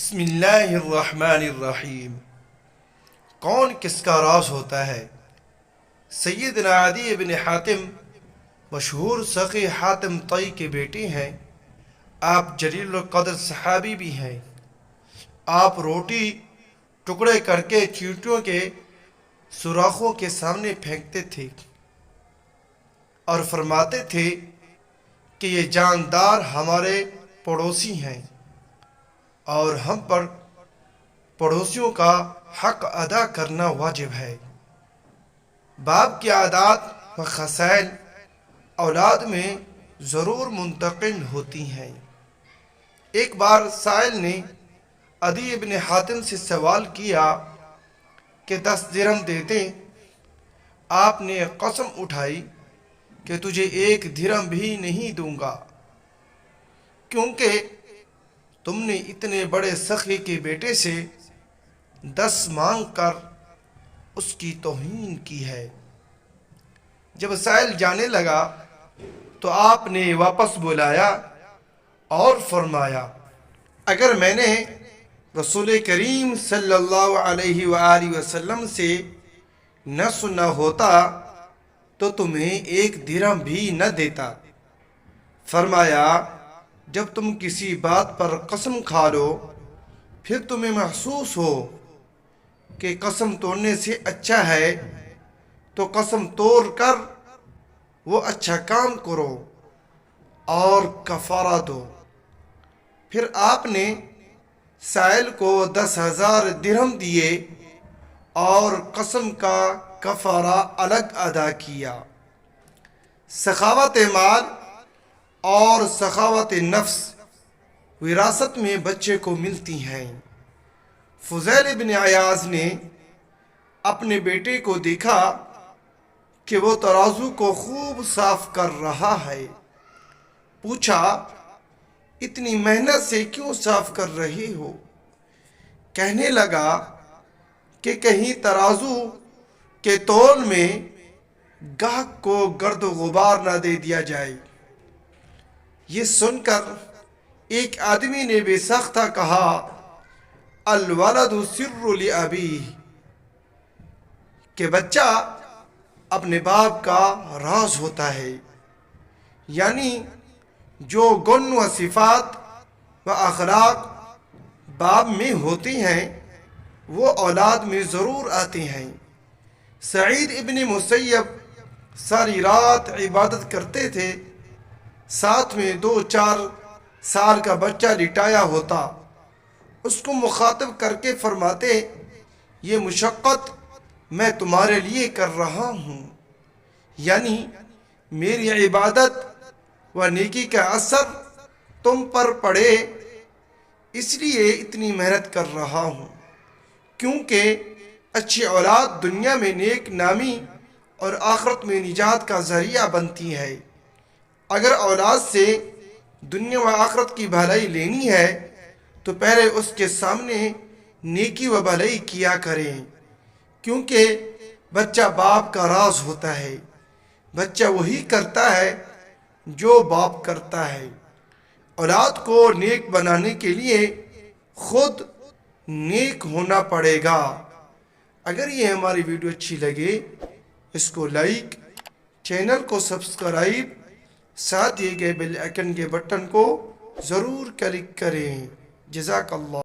بسم اللہ الرحمن الرحیم۔ کون کس کا راز ہوتا ہے؟ سیدنا عدی بن حاتم مشہور سخی حاتم طئی کے بیٹے ہیں۔ آپ جلیل القدر صحابی بھی ہیں۔ آپ روٹی ٹکڑے کر کے چیونٹیوں کے سوراخوں کے سامنے پھینکتے تھے اور فرماتے تھے کہ یہ جاندار ہمارے پڑوسی ہیں اور ہم پر پڑوسیوں کا حق ادا کرنا واجب ہے۔ باپ کی عادات و خصائل اولاد میں ضرور منتقل ہوتی ہیں۔ ایک بار سائل نے عدی بن حاتم سے سوال کیا کہ 10 درہم دے دیں۔ آپ نے قسم اٹھائی کہ تجھے 1 درہم بھی نہیں دوں گا، کیونکہ تم نے اتنے بڑے سخی کے بیٹے سے 10 مانگ کر اس کی توہین کی ہے۔ جب سائل جانے لگا تو آپ نے واپس بلایا اور فرمایا، اگر میں نے رسول کریم صلی اللہ علیہ وآلہ وسلم سے نہ سنا ہوتا تو تمہیں 1 درہم بھی نہ دیتا۔ فرمایا، جب تم کسی بات پر قسم کھا لو پھر تمہیں محسوس ہو کہ قسم توڑنے سے اچھا ہے تو قسم توڑ کر وہ اچھا کام کرو اور کفارہ دو۔ پھر آپ نے سائل کو 10,000 درہم دیے اور قسم کا کفارہ الگ ادا کیا۔ سخاوت مال اور سخاوت نفس وراثت میں بچے کو ملتی ہیں۔ فضیل بن عیاض نے اپنے بیٹے کو دیکھا کہ وہ ترازو کو خوب صاف کر رہا ہے۔ پوچھا، اتنی محنت سے کیوں صاف کر رہے ہو؟ کہنے لگا کہ کہیں ترازو کے تول میں گاہک کو گرد و غبار نہ دے دیا جائے۔ یہ سن کر ایک آدمی نے بے ساختہ کہا، الولد سر لابیہ، کہ بچہ اپنے باپ کا راز ہوتا ہے، یعنی جو گن و صفات و اخلاق باپ میں ہوتی ہیں وہ اولاد میں ضرور آتے ہیں۔ سعید ابن مسیب ساری رات عبادت کرتے تھے، ساتھ میں 2-4 سال کا بچہ لٹایا ہوتا۔ اس کو مخاطب کر کے فرماتے، یہ مشقت میں تمہارے لیے کر رہا ہوں، یعنی میری عبادت و نیکی کا اثر تم پر پڑے، اس لیے اتنی محنت کر رہا ہوں، کیونکہ اچھی اولاد دنیا میں نیک نامی اور آخرت میں نجات کا ذریعہ بنتی ہے۔ اگر اولاد سے دنیا و آخرت کی بھلائی لینی ہے تو پہلے اس کے سامنے نیکی و بھلائی کیا کریں، کیونکہ بچہ باپ کا راز ہوتا ہے۔ بچہ وہی کرتا ہے جو باپ کرتا ہے۔ اولاد کو نیک بنانے کے لیے خود نیک ہونا پڑے گا۔ اگر یہ ہماری ویڈیو اچھی لگے اس کو لائک، چینل کو سبسکرائب، ساتھ دیے گئے بیل آئیکن کے بٹن کو ضرور کلک کریں۔ جزاک اللہ۔